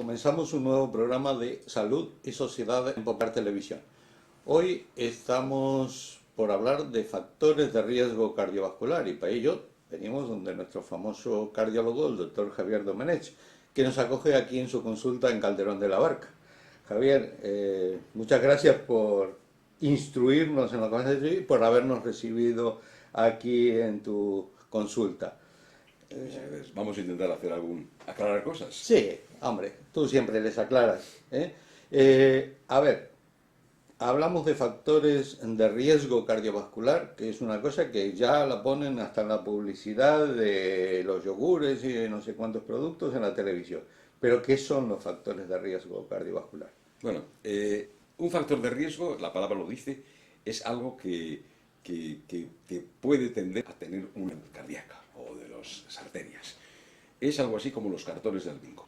comenzamos un nuevo programa de salud y sociedad en Popular Televisión. Hoy estamos por hablar de factores de riesgo cardiovascular y para ello venimos donde nuestro famoso cardiólogo, el doctor Javier Domenech, que nos acoge aquí en su consulta en Calderón de la Barca. Javier, muchas gracias por instruirnos en lo que vas a decir y por habernos recibido aquí en tu consulta. Vamos a intentar aclarar cosas. Sí, hombre, tú siempre les aclaras, ¿eh? A ver, hablamos de factores de riesgo cardiovascular, que es una cosa que ya la ponen hasta en la publicidad de los yogures y de no sé cuántos productos en la televisión. Pero, ¿qué son los factores de riesgo cardiovascular? Bueno, un factor de riesgo, la palabra lo dice, es algo que puede tender a tener una cardíaca o de las arterias. Es algo así como los cartones del bingo.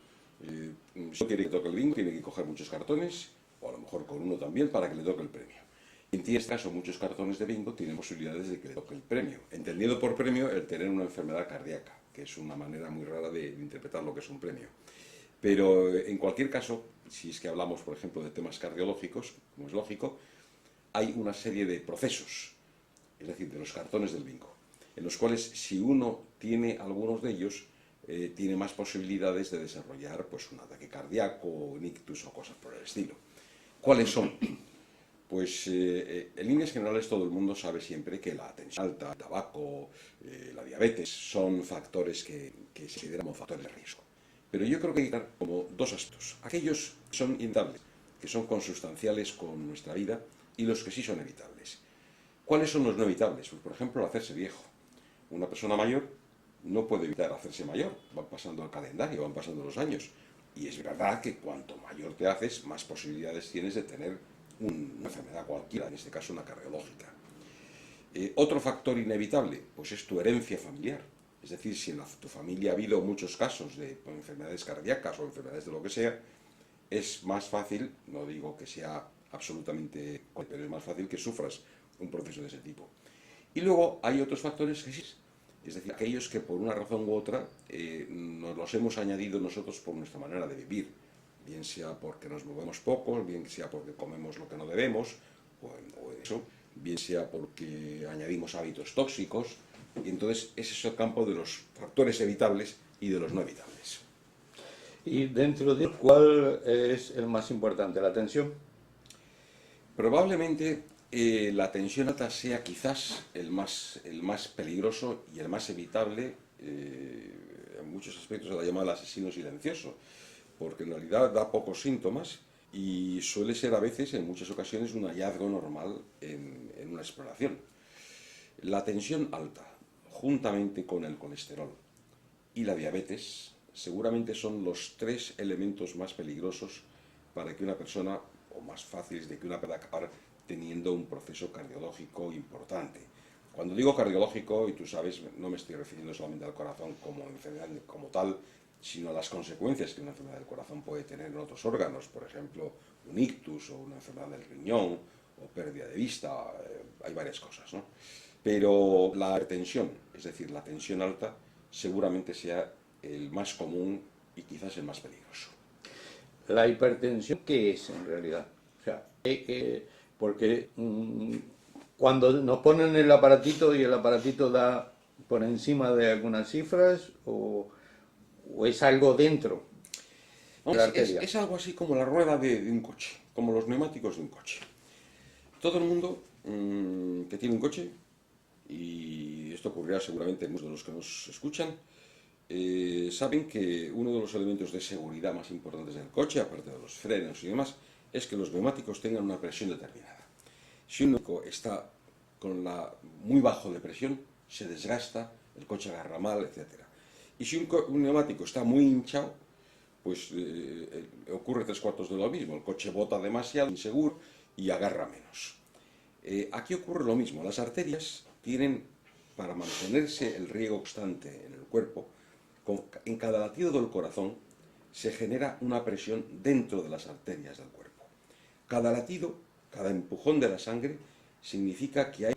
Si quiere que toque el bingo, tiene que coger muchos cartones, o a lo mejor con uno también, para que le toque el premio. En este caso, muchos cartones de bingo tienen posibilidades de que le toque el premio, entendiendo por premio el tener una enfermedad cardíaca, que es una manera muy rara de interpretar lo que es un premio. Pero en cualquier caso, si es que hablamos, por ejemplo, de temas cardiológicos, como es lógico, hay una serie de procesos, es decir, de los cartones del bingo, en los cuales si uno tiene algunos de ellos, tiene más posibilidades de desarrollar pues, un ataque cardíaco, un ictus o cosas por el estilo. ¿Cuáles son? Pues en líneas generales todo el mundo sabe siempre que la tensión alta, el tabaco, la diabetes son factores que se consideran como factores de riesgo. Pero yo creo que hay como dos aspectos. Aquellos que son inevitables, que son consustanciales con nuestra vida, y los que sí son evitables. ¿Cuáles son los no evitables? Pues, por ejemplo, el hacerse viejo. Una persona mayor no puede evitar hacerse mayor. Van pasando el calendario, van pasando los años. Y es verdad que cuanto mayor te haces, más posibilidades tienes de tener una enfermedad cualquiera, en este caso una cardiológica. Otro factor inevitable, pues es tu herencia familiar. Es decir, si en tu familia ha habido muchos casos de enfermedades cardíacas o enfermedades de lo que sea, es más fácil, no digo que sea absolutamente, pero es más fácil que sufras un proceso de ese tipo. Y luego hay otros factores que sí, es decir, aquellos que por una razón u otra nos los hemos añadido nosotros por nuestra manera de vivir, bien sea porque nos movemos poco, bien sea porque comemos lo que no debemos, o eso, bien sea porque añadimos hábitos tóxicos, y entonces ese es el campo de los factores evitables y de los no evitables. Y dentro de ¿cuál es el más importante? ¿La tensión? Probablemente la tensión alta sea quizás el más peligroso y el más evitable, en muchos aspectos se la llama el asesino silencioso, porque en realidad da pocos síntomas y suele ser a veces, en muchas ocasiones, un hallazgo normal en una exploración. La tensión alta, juntamente con el colesterol y la diabetes, seguramente son los tres elementos más peligrosos para que una persona, o más fáciles de que una pueda acabar teniendo un proceso cardiológico importante. Cuando digo cardiológico, y tú sabes, no me estoy refiriendo solamente al corazón como enfermedad como tal, sino a las consecuencias que una enfermedad del corazón puede tener en otros órganos, por ejemplo, un ictus o una enfermedad del riñón o pérdida de vista, hay varias cosas, ¿no? Pero la hipertensión, es decir, la tensión alta, seguramente sea el más común y quizás el más peligroso. ¿La hipertensión qué es en realidad? O sea, porque cuando nos ponen el aparatito y el aparatito da por encima de algunas cifras o es algo dentro de la arteria. Es algo así como la rueda de un coche, como los neumáticos de un coche. Todo el mundo que tiene un coche, y esto ocurrirá seguramente en muchos de los que nos escuchan, saben que uno de los elementos de seguridad más importantes del coche, aparte de los frenos y demás, es que los neumáticos tengan una presión determinada. Si un neumático está muy bajo de presión, se desgasta, el coche agarra mal, etc. Y si un neumático está muy hinchado, pues ocurre tres cuartos de lo mismo. El coche bota demasiado, inseguro, y agarra menos. Aquí ocurre lo mismo. Las arterias tienen, para mantenerse el riego constante en el cuerpo, en cada latido del corazón se genera una presión dentro de las arterias del cuerpo. Cada latido, cada empujón de la sangre, significa que hay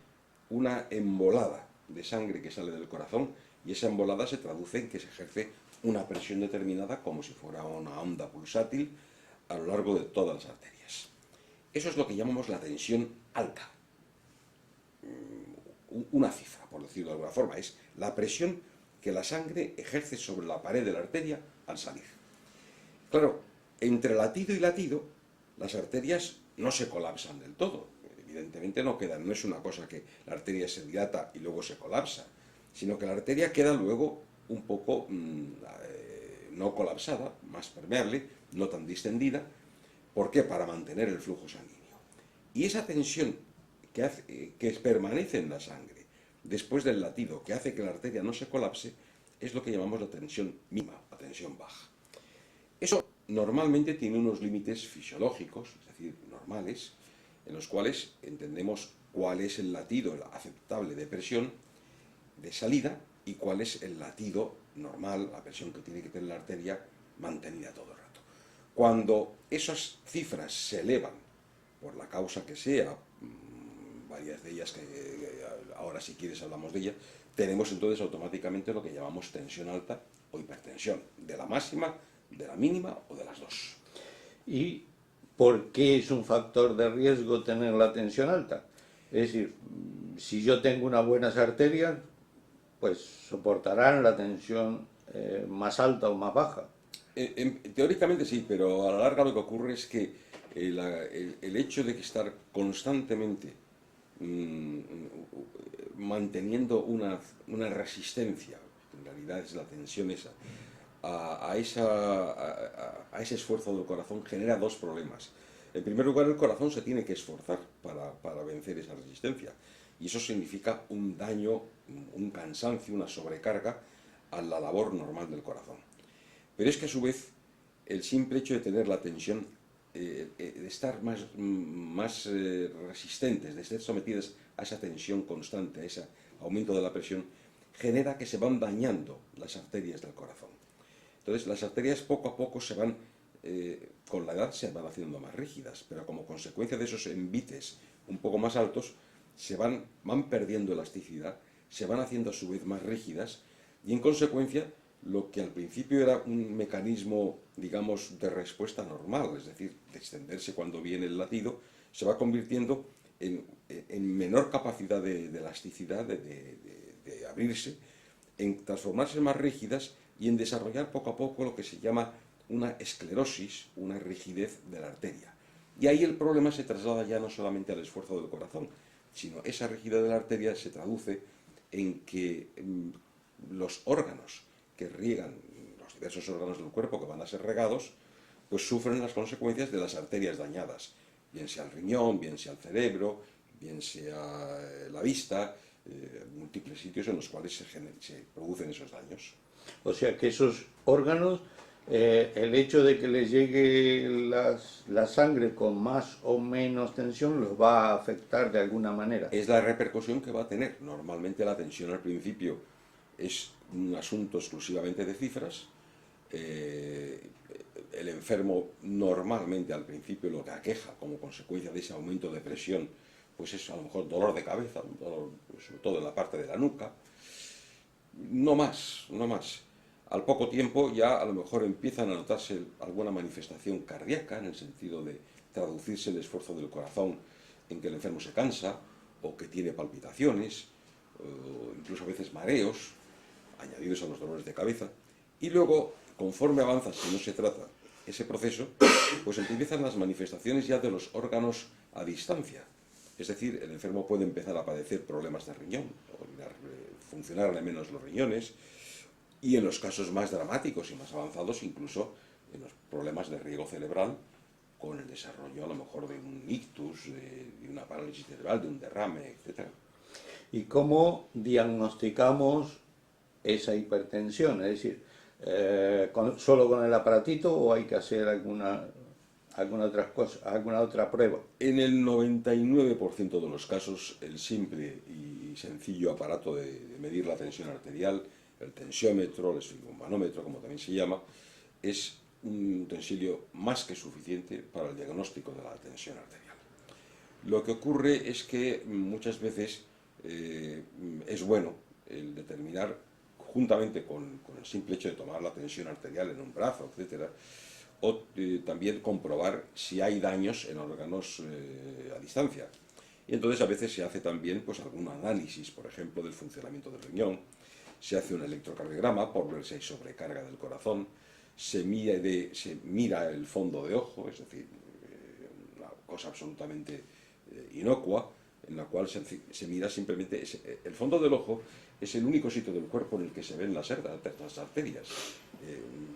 una embolada de sangre que sale del corazón y esa embolada se traduce en que se ejerce una presión determinada como si fuera una onda pulsátil a lo largo de todas las arterias. Eso es lo que llamamos la tensión alta. Una cifra, por decirlo de alguna forma, es la presión que la sangre ejerce sobre la pared de la arteria al salir. Claro, entre latido y latido, las arterias no se colapsan del todo. Evidentemente no es una cosa que la arteria se dilata y luego se colapsa, sino que la arteria queda luego un poco no colapsada, más permeable, no tan distendida. ¿Por qué? Para mantener el flujo sanguíneo. Y esa tensión que permanece en la sangre después del latido, que hace que la arteria no se colapse, es lo que llamamos la tensión mínima, la tensión baja. Eso normalmente tiene unos límites fisiológicos, es decir, normales, en los cuales entendemos cuál es el latido aceptable de presión de salida y cuál es el latido normal, la presión que tiene que tener la arteria mantenida todo el rato. Cuando esas cifras se elevan, por la causa que sea, varias de ellas que ahora si quieres hablamos de ellas, tenemos entonces automáticamente lo que llamamos tensión alta o hipertensión, de la máxima, de la mínima o de las dos. ¿Y por qué es un factor de riesgo tener la tensión alta? Es decir, si yo tengo unas buenas arterias, pues soportarán la tensión más alta o más baja. Teóricamente sí, pero a la larga lo que ocurre es que el hecho de que estar constantemente manteniendo una resistencia, en realidad es la tensión esa, a ese esfuerzo del corazón genera dos problemas. En primer lugar, el corazón se tiene que esforzar para vencer esa resistencia, y eso significa un daño, un cansancio, una sobrecarga a la labor normal del corazón. Pero es que a su vez el simple hecho de tener la tensión, de estar más resistentes, de estar sometidas a esa tensión constante, a ese aumento de la presión, genera que se van dañando las arterias del corazón. Entonces las arterias poco a poco se van, con la edad se van haciendo más rígidas, pero como consecuencia de esos envites un poco más altos, van perdiendo elasticidad, se van haciendo a su vez más rígidas, y en consecuencia lo que al principio era un mecanismo, digamos, de respuesta normal, es decir, de extenderse cuando viene el latido, se va convirtiendo en menor capacidad de elasticidad, de abrirse, en transformarse en más rígidas y en desarrollar poco a poco lo que se llama una esclerosis, una rigidez de la arteria. Y ahí el problema se traslada ya no solamente al esfuerzo del corazón, sino esa rigidez de la arteria se traduce en que los órganos que riegan, los diversos órganos del cuerpo que van a ser regados, pues sufren las consecuencias de las arterias dañadas, bien sea el riñón, bien sea el cerebro, bien sea la vista, múltiples sitios en los cuales se producen esos daños. O sea que esos órganos, el hecho de que les llegue la sangre con más o menos tensión los va a afectar de alguna manera. Es la repercusión que va a tener. Normalmente la tensión al principio es un asunto exclusivamente de cifras. El enfermo normalmente al principio lo que aqueja como consecuencia de ese aumento de presión pues es a lo mejor dolor de cabeza, un dolor sobre todo en la parte de la nuca. No más, no más. Al poco tiempo ya a lo mejor empiezan a notarse alguna manifestación cardíaca, en el sentido de traducirse el esfuerzo del corazón en que el enfermo se cansa, o que tiene palpitaciones, o incluso a veces mareos, añadidos a los dolores de cabeza. Y luego, conforme avanza, si no se trata ese proceso, pues empiezan las manifestaciones ya de los órganos a distancia. Es decir, el enfermo puede empezar a padecer problemas de riñón, funcionarle menos los riñones, y en los casos más dramáticos y más avanzados, incluso en los problemas de riego cerebral, con el desarrollo a lo mejor de un ictus, de una parálisis cerebral, de un derrame, etc. ¿Y cómo diagnosticamos esa hipertensión? Es decir, ¿solo con el aparatito o hay que hacer alguna otra prueba? En el 99% de los casos, el simple y sencillo aparato de medir la tensión arterial, el tensiómetro, el esfigmomanómetro, como también se llama, es un utensilio más que suficiente para el diagnóstico de la tensión arterial. Lo que ocurre es que muchas veces es bueno el determinar juntamente con el simple hecho de tomar la tensión arterial en un brazo, etcétera, o también comprobar si hay daños en órganos a distancia. Y entonces a veces se hace también pues, algún análisis, por ejemplo, del funcionamiento del riñón, se hace un electrocardiograma por ver si hay sobrecarga del corazón, se mira el fondo de ojo, es decir, una cosa absolutamente inocua, en la cual se mira simplemente, el fondo del ojo es el único sitio del cuerpo en el que se ven las arterias.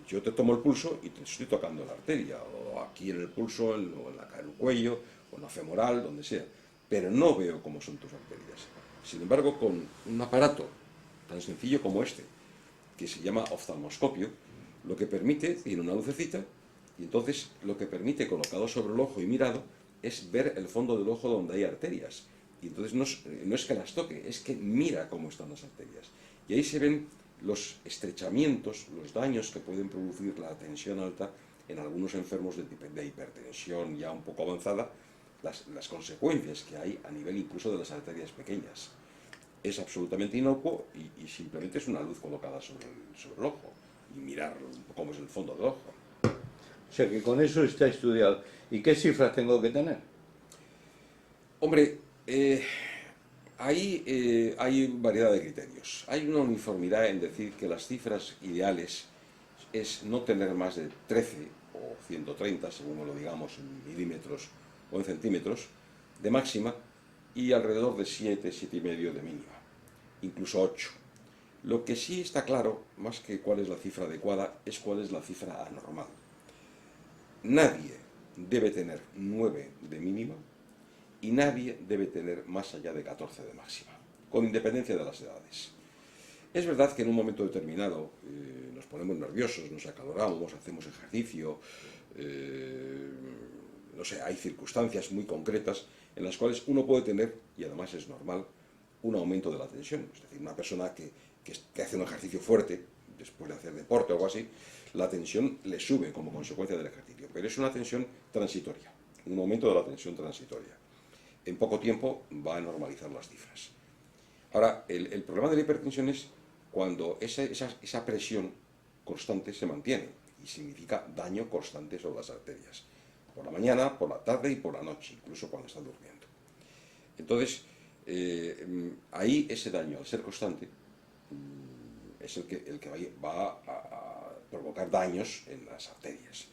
Yo te tomo el pulso y te estoy tocando la arteria, o aquí en el pulso, o en el cuello, o en la femoral, donde sea, pero no veo cómo son tus arterias. Sin embargo, con un aparato tan sencillo como este, que se llama oftalmoscopio, lo que permite, tiene una lucecita, y entonces lo que permite, colocado sobre el ojo y mirado, es ver el fondo del ojo donde hay arterias. Y entonces no es que las toque, es que mira cómo están las arterias. Y ahí se ven los estrechamientos, los daños que pueden producir la tensión alta en algunos enfermos de hipertensión ya un poco avanzada, las consecuencias que hay a nivel incluso de las arterias pequeñas. Es absolutamente inocuo y simplemente es una luz colocada sobre el ojo y mirar cómo es el fondo del ojo. O sea que con eso está estudiado. ¿Y qué cifras tengo que tener? Hombre, ahí hay variedad de criterios. Hay una uniformidad en decir que las cifras ideales es no tener más de 13 o 130, según lo digamos, en milímetros o en centímetros, de máxima, y alrededor de 7, 7,5 de mínima, incluso 8. Lo que sí está claro, más que cuál es la cifra adecuada, es cuál es la cifra anormal. Nadie debe tener 9 de mínima y nadie debe tener más allá de 14 de máxima, con independencia de las edades. Es verdad que en un momento determinado nos ponemos nerviosos, nos acaloramos, hacemos ejercicio, no sé, hay circunstancias muy concretas en las cuales uno puede tener, y además es normal, un aumento de la tensión. Es decir, una persona que hace un ejercicio fuerte, después de hacer deporte o algo así, la tensión le sube como consecuencia del ejercicio. Pero es una tensión transitoria, un aumento de la tensión transitoria. En poco tiempo va a normalizar las cifras. Ahora, el problema de la hipertensión es cuando esa presión constante se mantiene y significa daño constante sobre las arterias. Por la mañana, por la tarde y por la noche, incluso cuando están durmiendo. Entonces, ahí ese daño, al ser constante, es el que va a provocar daños en las arterias.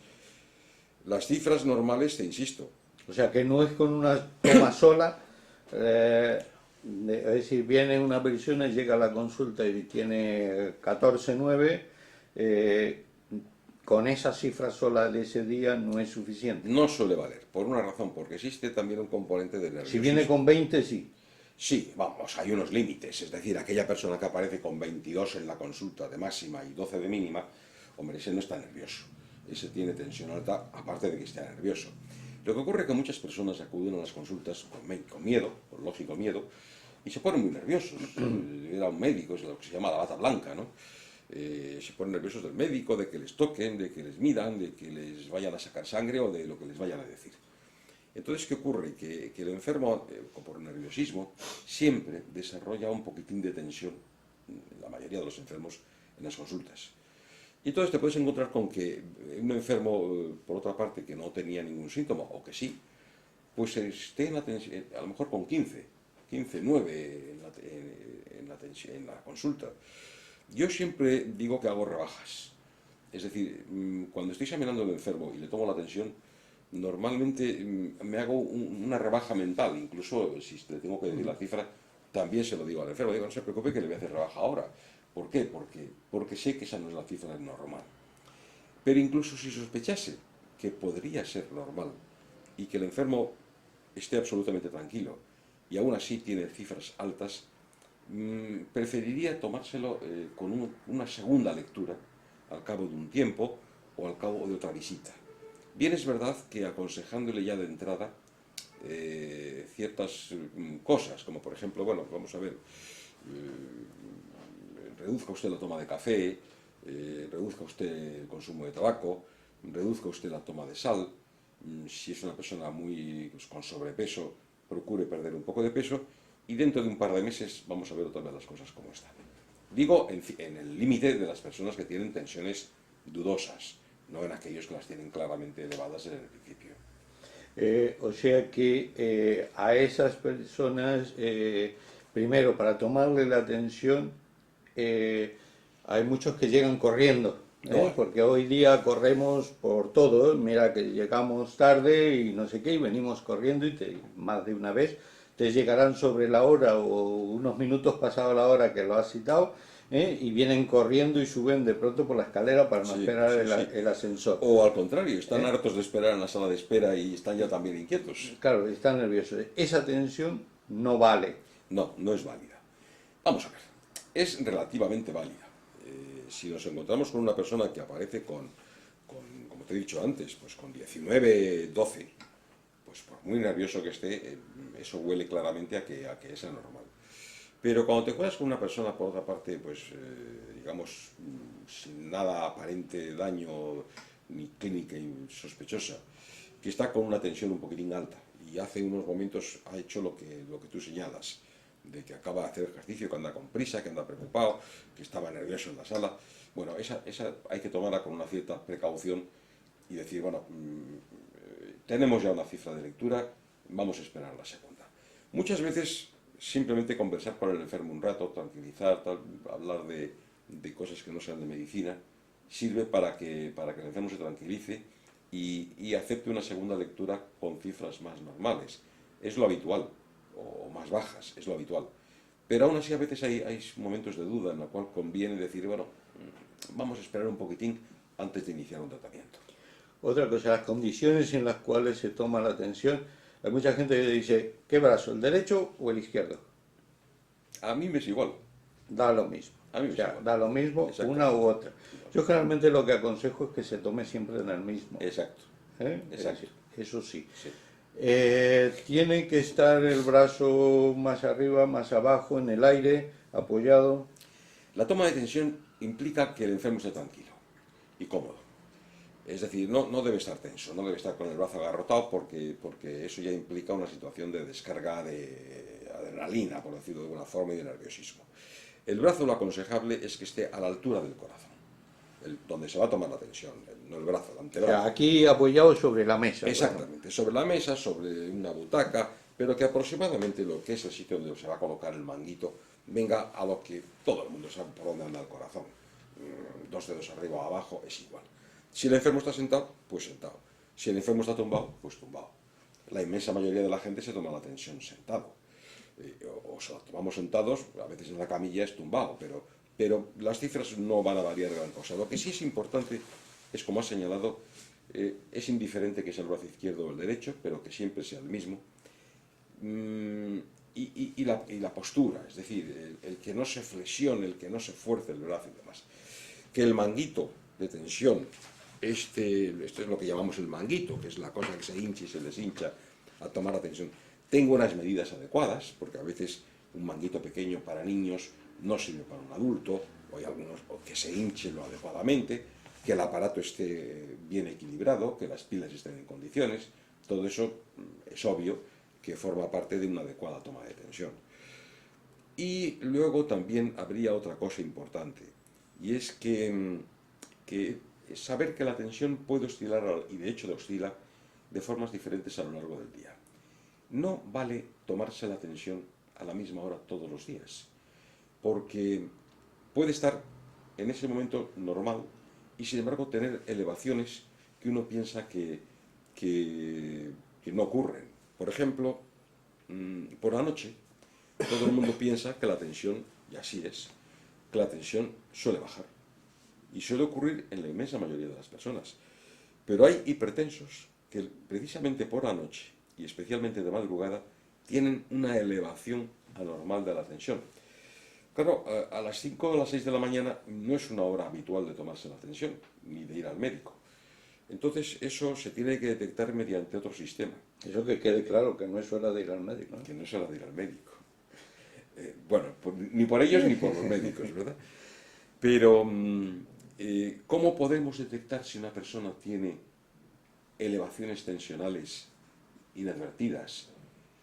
Las cifras normales, te insisto. O sea que no es con una toma sola, es decir, viene una persona y llega a la consulta y tiene 14,9, con esa cifra sola de ese día no es suficiente. No suele valer, por una razón, porque existe también un componente de nerviosismo. Si viene con 20, sí. Sí, vamos, hay unos límites, es decir, aquella persona que aparece con 22 en la consulta de máxima y 12 de mínima, hombre, ese no está nervioso, ese tiene tensión alta, aparte de que esté nervioso. Lo que ocurre es que muchas personas acuden a las consultas con miedo, con lógico miedo, y se ponen muy nerviosos. Ir a un médico es lo que se llama la bata blanca, ¿no? Se ponen nerviosos del médico, de que les toquen, de que les midan, de que les vayan a sacar sangre o de lo que les vayan a decir. Entonces, ¿qué ocurre? Que el enfermo, por nerviosismo, siempre desarrolla un poquitín de tensión, la mayoría de los enfermos, en las consultas. Y entonces te puedes encontrar con que un enfermo, por otra parte, que no tenía ningún síntoma, o que sí, pues esté en la tensión, a lo mejor con 15, 9 en la consulta. Yo siempre digo que hago rebajas. Es decir, cuando estoy examinando al enfermo y le tomo la tensión, normalmente me hago una rebaja mental, incluso si le tengo que decir la cifra, también se lo digo al enfermo, digo, no se preocupe que le voy a hacer rebaja ahora. ¿Por qué? Porque sé que esa no es la cifra normal. Pero incluso si sospechase que podría ser normal y que el enfermo esté absolutamente tranquilo y aún así tiene cifras altas, preferiría tomárselo con una segunda lectura al cabo de un tiempo o al cabo de otra visita. Bien es verdad que aconsejándole ya de entrada ciertas cosas, como por ejemplo, bueno, vamos a ver, reduzca usted la toma de café, reduzca usted el consumo de tabaco, reduzca usted la toma de sal, si es una persona con sobrepeso, procure perder un poco de peso y dentro de un par de meses vamos a ver otra vez las cosas como están. Digo en el límite de las personas que tienen tensiones dudosas, no en aquellos que las tienen claramente elevadas en el principio. O sea que a esas personas, primero, para tomarle la atención, hay muchos que llegan corriendo, No, porque hoy día corremos por todo. Mira que llegamos tarde y no sé qué, y venimos corriendo más de una vez te llegarán sobre la hora o unos minutos pasado la hora que lo has citado, y vienen corriendo y suben de pronto por la escalera para no sí, esperar sí, sí. el ascensor. O al contrario, están ¿Eh? hartos de esperar en la sala de espera y están ya también inquietos. Claro, están nerviosos. Esa tensión no vale. No, no es válida. Vamos a ver, es relativamente válida. Si nos encontramos con una persona que aparece como te he dicho antes, pues con 19, 12, pues por muy nervioso que esté, eso huele claramente a que es anormal. Pero cuando te encuentras con una persona, por otra parte, pues digamos, sin nada aparente daño ni clínica y sospechosa, que está con una tensión un poquitín alta y hace unos momentos ha hecho lo que tú señalas, de que acaba de hacer ejercicio, que anda con prisa, que anda preocupado, que estaba nervioso en la sala. Bueno, esa hay que tomarla con una cierta precaución y decir, bueno, tenemos ya una cifra de lectura, vamos a esperar la segunda. Muchas veces simplemente conversar con el enfermo un rato, tranquilizar, hablar de cosas que no sean de medicina, sirve para que el enfermo se tranquilice y acepte una segunda lectura con cifras más normales. Es lo habitual, o más bajas, es lo habitual. Pero aún así a veces hay momentos de duda en la cual conviene decir, bueno, vamos a esperar un poquitín antes de iniciar un tratamiento. Otra cosa, las condiciones en las cuales se toma la tensión. Hay mucha gente que dice, ¿qué brazo, el derecho o el izquierdo? A mí me es igual, Da lo mismo. a mí O me es sea, igual. da lo mismo una u Exactamente. otra. Yo generalmente lo que aconsejo es que se tome siempre en el mismo. Exacto, Es exacto. decir, eso sí. Sí. Tiene que estar el brazo más arriba, más abajo, en el aire, apoyado. La toma de tensión implica que el enfermo esté tranquilo y cómodo. Es decir, no debe estar tenso, no debe estar con el brazo agarrotado porque eso ya implica una situación de descarga de adrenalina, por decirlo de alguna forma, y de nerviosismo. El brazo, lo aconsejable es que esté a la altura del corazón, donde se va a tomar la tensión, no el brazo, el O antebrazo. sea, aquí apoyado sobre la mesa. Exactamente, sobre la mesa, sobre una butaca, pero que aproximadamente lo que es el sitio donde se va a colocar el manguito venga a lo que todo el mundo sabe por dónde anda el corazón. Dos dedos arriba o abajo es igual. Si el enfermo está sentado, pues sentado. Si el enfermo está tumbado, pues tumbado. La inmensa mayoría de la gente se toma la tensión sentado. O se la tomamos sentados, a veces en la camilla es tumbado, pero las cifras no van a variar gran cosa. Lo que sí es importante es, como has señalado, es indiferente que sea el brazo izquierdo o el derecho, pero que siempre sea el mismo. Y la postura, es decir, el que no se flexione, el que no se fuerce el brazo y demás. Que el manguito de tensión, esto es lo que llamamos el manguito, que es la cosa que se hincha y se deshincha a tomar la tensión, tenga unas medidas adecuadas, porque a veces un manguito pequeño para niños no sirve para un adulto, o hay algunos que se hinchen lo adecuadamente, que el aparato esté bien equilibrado, que las pilas estén en condiciones, todo eso es obvio que forma parte de una adecuada toma de tensión. Y luego también habría otra cosa importante, y es que saber que la tensión puede oscilar, y de hecho oscila, de formas diferentes a lo largo del día. No vale tomarse la tensión a la misma hora todos los días, porque puede estar en ese momento normal y sin embargo tener elevaciones que uno piensa que no ocurren. Por ejemplo, por la noche todo el mundo piensa que la tensión, y así es, que la tensión suele bajar. Y suele ocurrir en la inmensa mayoría de las personas. Pero hay hipertensos que precisamente por la noche, y especialmente de madrugada, tienen una elevación anormal de la tensión. Claro, a las 5 o a las 6 de la mañana no es una hora habitual de tomarse la tensión, ni de ir al médico. Entonces eso se tiene que detectar mediante otro sistema. Eso que quede claro, que no es hora de ir al médico, ¿no? Que no es hora de ir al médico. Bueno, ni por ellos ni por los médicos, ¿verdad? Pero, ¿cómo podemos detectar si una persona tiene elevaciones tensionales inadvertidas,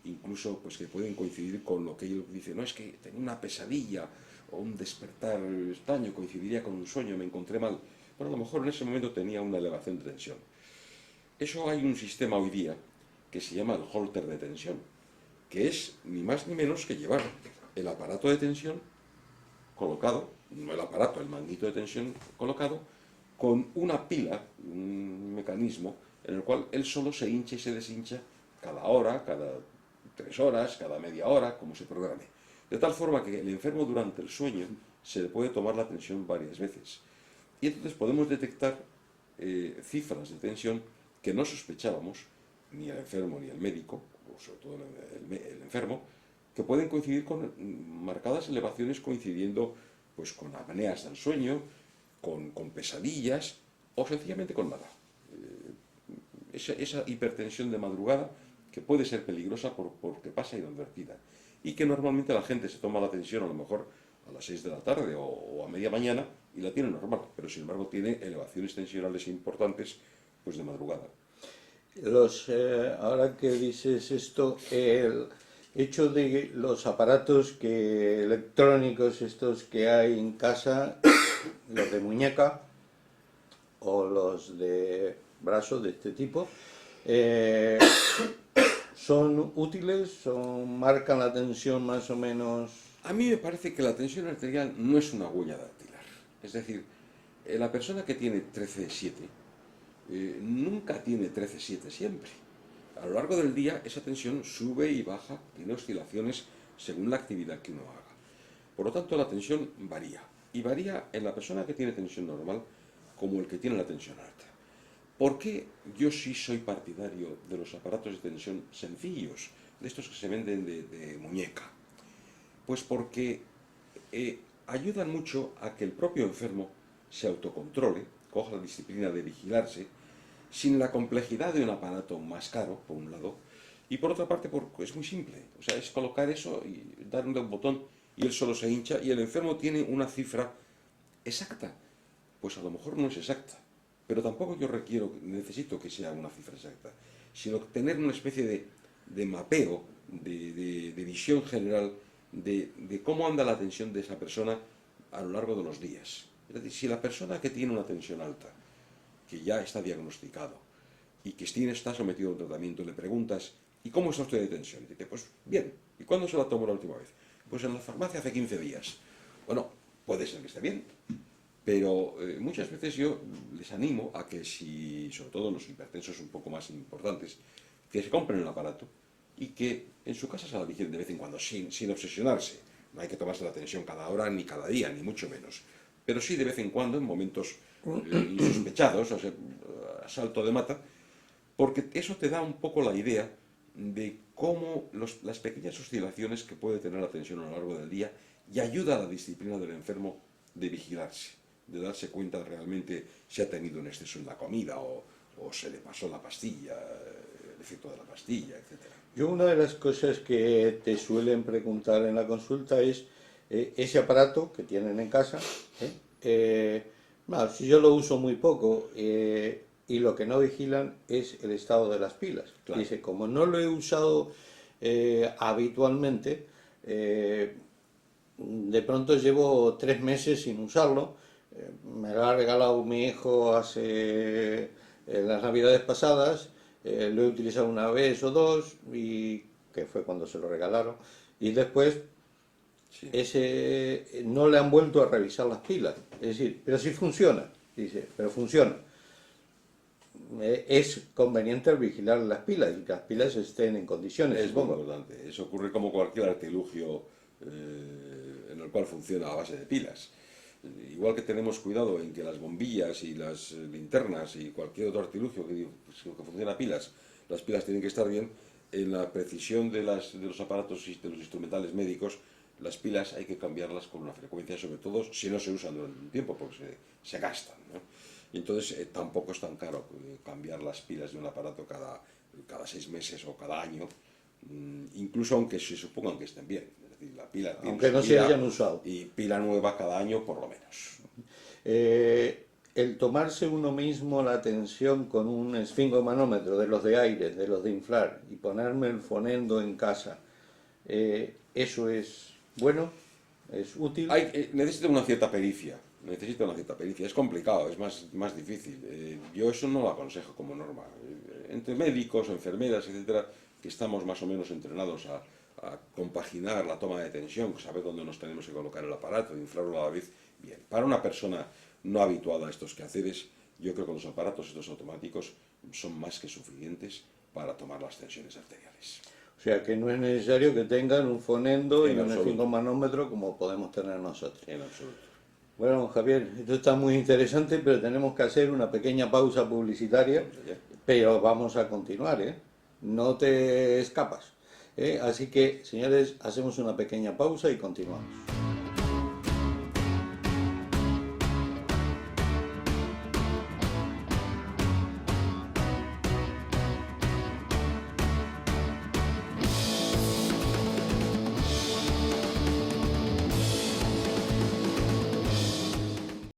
incluso pues que pueden coincidir con lo que ellos dicen, no, es que tengo una pesadilla, o un despertar extraño, coincidiría con un sueño, me encontré mal. Bueno, a lo mejor en ese momento tenía una elevación de tensión. Eso hay un sistema hoy día que se llama el holter de tensión, que es ni más ni menos que llevar el aparato de tensión colocado, no el aparato, el manguito de tensión colocado, con una pila, un mecanismo en el cual él solo se hincha y se deshincha cada hora, cada 3 horas, cada media hora, como se programe. De tal forma que el enfermo durante el sueño se le puede tomar la tensión varias veces. Y entonces podemos detectar cifras de tensión que no sospechábamos, ni el enfermo ni el médico, o sobre todo el enfermo, que pueden coincidir con marcadas elevaciones coincidiendo pues, con apneas del sueño, con pesadillas o sencillamente con nada. Esa hipertensión de madrugada que puede ser peligrosa porque pasa inadvertida y que normalmente la gente se toma la tensión a lo mejor a las 6 de la tarde o a media mañana y la tiene normal, pero sin embargo tiene elevaciones tensionales importantes pues de madrugada. Ahora que dices esto, el hecho de los aparatos electrónicos estos que hay en casa, los de muñeca o los de brazos de este tipo, ¿son útiles? ¿Marcan la tensión más o menos? A mí me parece que la tensión arterial no es una huella dactilar. Es decir, la persona que tiene 13,7 nunca tiene 13,7 siempre. A lo largo del día esa tensión sube y baja, tiene oscilaciones según la actividad que uno haga. Por lo tanto, la tensión varía. Y varía en la persona que tiene tensión normal como el que tiene la tensión alta. ¿Por qué yo sí soy partidario de los aparatos de tensión sencillos, de estos que se venden de muñeca? Pues porque ayudan mucho a que el propio enfermo se autocontrole, coja la disciplina de vigilarse, sin la complejidad de un aparato más caro, por un lado, y por otra parte porque es muy simple, o sea, es colocar eso y darle un botón y él solo se hincha y el enfermo tiene una cifra exacta. Pues a lo mejor no es exacta, pero tampoco yo necesito que sea una cifra exacta, sino tener una especie de mapeo, de visión general de cómo anda la tensión de esa persona a lo largo de los días. Es decir, si la persona que tiene una tensión alta, que ya está diagnosticado y que está sometido a un tratamiento, le preguntas, ¿y cómo está usted de tensión? Y dice, pues bien, ¿y cuándo se la tomó la última vez? Pues en la farmacia hace 15 días. Bueno, puede ser que esté bien, pero muchas veces yo les animo a que sobre todo los hipertensos un poco más importantes, que se compren el aparato y que en su casa se la vigilen de vez en cuando, sin obsesionarse. No hay que tomarse la tensión cada hora, ni cada día, ni mucho menos. Pero sí de vez en cuando, en momentos insospechados, o sea, a salto de mata, porque eso te da un poco la idea de cómo las pequeñas oscilaciones que puede tener la tensión a lo largo del día y ayuda a la disciplina del enfermo de vigilarse, de darse cuenta realmente si ha tenido un exceso en la comida o se le pasó la pastilla, el efecto de la pastilla, etc. Yo una de las cosas que te suelen preguntar en la consulta es ese aparato que tienen en casa. Bueno, si yo lo uso muy poco y lo que no vigilan es el estado de las pilas. Claro. Dice, como no lo he usado habitualmente, de pronto llevo 3 meses sin usarlo. Me lo ha regalado mi hijo hace las navidades pasadas. Lo he utilizado una vez o dos, y que fue cuando se lo regalaron, y después Sí. no le han vuelto a revisar las pilas. Es decir, pero sí funciona, dice, pero funciona. Es conveniente vigilar las pilas y que las pilas estén en condiciones, Es muy supongo. importante. Eso ocurre como cualquier artilugio en el cual funciona a base de pilas. Igual que tenemos cuidado en que las bombillas y las linternas y cualquier otro artilugio que funciona a pilas, las pilas tienen que estar bien, en la precisión de los aparatos y de los instrumentales médicos, las pilas hay que cambiarlas con una frecuencia, sobre todo si no se usan durante un tiempo, porque se gastan, ¿no? Y entonces tampoco es tan caro cambiar las pilas de un aparato cada 6 meses o cada año, incluso aunque se supongan que estén bien. Es decir, la pila tiene Aunque su no se vida hayan usado. y pila nueva cada año por lo menos. El tomarse uno mismo la tensión con un esfingomanómetro de los de aire, de los de inflar, y ponerme el fonendo en casa, ¿eso es bueno? ¿Es útil? Necesita una cierta pericia. Es complicado, es más difícil. Yo eso no lo aconsejo como norma. Entre médicos, enfermeras, etcétera, que estamos más o menos entrenados a compaginar la toma de tensión, saber dónde nos tenemos que colocar el aparato, inflarlo a la vez, bien. Para una persona no habituada a estos quehaceres, yo creo que los aparatos estos automáticos son más que suficientes para tomar las tensiones arteriales. O sea que no es necesario que tengan un fonendo y En un absoluto. esfingomanómetro como podemos tener nosotros. En absoluto. Bueno, Javier, esto está muy interesante, pero tenemos que hacer una pequeña pausa publicitaria, pero vamos a continuar, ¿eh? No te escapas, ¿eh? Así que, señores, hacemos una pequeña pausa y continuamos.